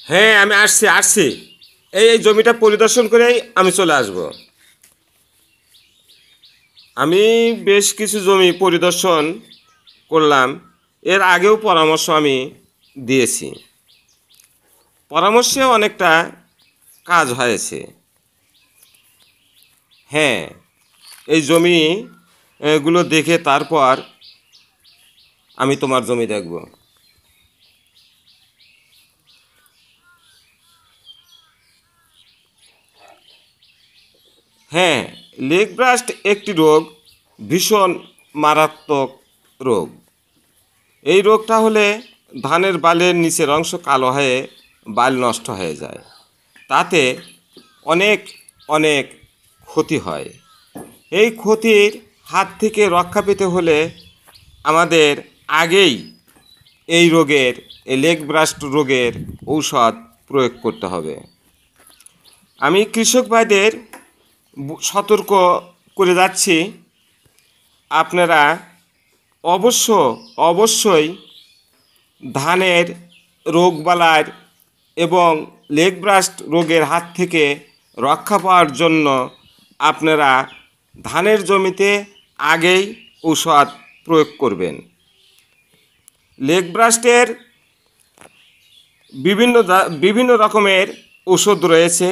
হ্যাঁ, আমি আসছি। এই জমিটা পরিদর্শন করেই আমি চলে আসব। আমি বেশ কিছু জমি পরিদর্শন করলাম। এর আগেও পরামর্শ আমি দিয়েছি। পরামর্শে অনেকটা কাজ হয়েছে। হ্যাঁ, এই জমি গুলো দেখে তারপর আমি তোমার জমি দেখব। হ্যাঁ, লেগ ব্রাস্ট একটি রোগ, ভীষণ মারাত্মক রোগ। এই রোগটা হলে ধানের বালের নিচের অংশ কালো হয়ে বাল নষ্ট হয়ে যায়। তাতে অনেক অনেক ক্ষতি হয়। এই ক্ষতির হাত থেকে রক্ষা পেতে হলে আমাদের আগেই এই রোগের, এই লেগ ব্রাস্ট রোগের ঔষধ প্রয়োগ করতে হবে। আমি কৃষক ভাইদের সতর্ক করে যাচ্ছি, আপনারা অবশ্যই ধানের রোগবালাই এবং লেগ ব্রাস্ট রোগের হাত থেকে রক্ষা পাওয়ার জন্য আপনারা ধানের জমিতে আগেই ঔষধ প্রয়োগ করবেন। লেগ ব্রাস্টের বিভিন্ন রকমের ওষুধ রয়েছে।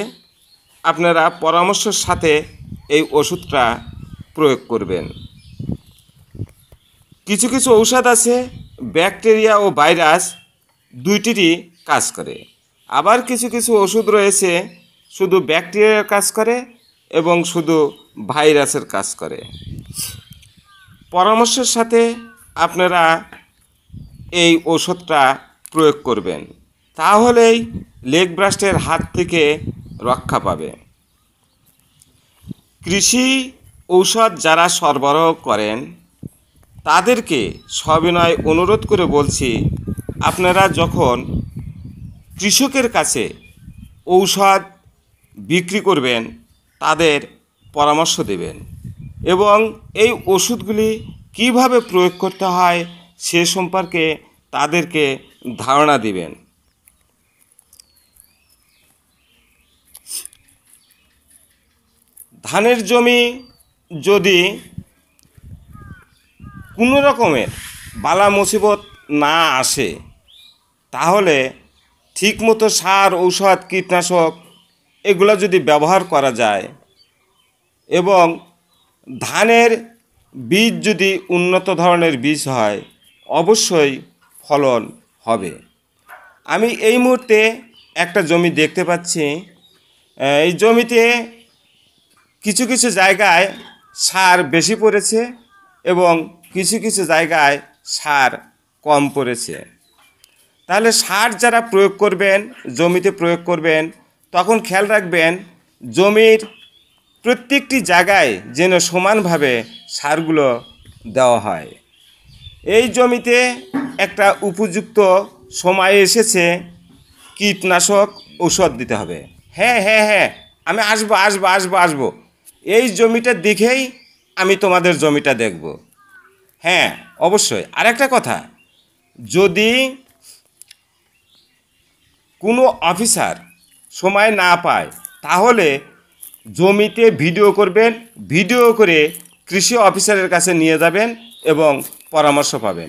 আপনারা পরামর্শের সাথে এই ওষুধটা প্রয়োগ করবেন। কিছু কিছু ঔষধ আছে ব্যাকটেরিয়া ও ভাইরাস দুইটিরই কাজ করে। আবার কিছু কিছু ওষুধ রয়েছে শুধু ব্যাকটেরিয়ার কাজ করে এবং শুধু ভাইরাসের কাজ করে। পরামর্শের সাথে আপনারা এই ওষুধটা প্রয়োগ করবেন, তাহলেই লেগ ব্রাস্টের হাত থেকে রক্ষা পাবে। কৃষি ঔষধ যারা সরবরাহ করেন তাদেরকে সবিনয় অনুরোধ করে বলছি, আপনারা যখন কৃষকের কাছে ঔষধ বিক্রি করবেন তাদের পরামর্শ দেবেন এবং এই ওষুধগুলি কিভাবে প্রয়োগ করতে হয় সে সম্পর্কে তাদেরকে ধারণা দিবেন। ধানের জমি যদি কোনো রকমের বালা মুসিবত না আসে তাহলে ঠিকমতো সার, ঔষধ, কীটনাশক এগুলো যদি ব্যবহার করা যায় এবং ধানের বীজ যদি উন্নত ধরনের বীজ হয় অবশ্যই ফলন হবে। আমি এই মুহূর্তে একটা জমি দেখতে পাচ্ছি। এই জমিতে কিছু কিছু জায়গায় সার বেশি পড়েছে এবং কিছু কিছু জায়গায় সার কম পড়েছে। তাহলে সার যারা প্রয়োগ করবেন, জমিতে প্রয়োগ করবেন, তখন খেয়াল রাখবেন জমির প্রত্যেকটি জায়গায় যেন সমানভাবে সারগুলো দেওয়া হয়। এই জমিতে একটা উপযুক্ত সময় এসেছে কীটনাশক ঔষধ দিতে হবে। হ্যাঁ, আমি আসবো। এই জমিটা দেখেই আমি তোমাদের জমিটা দেখব। হ্যাঁ, অবশ্যই। আরেকটা কথা, যদি কোনো অফিসার সময় না পায় তাহলে জমিতে ভিডিও করবেন, ভিডিও করে কৃষি অফিসারের কাছে নিয়ে যাবেন এবং পরামর্শ পাবেন।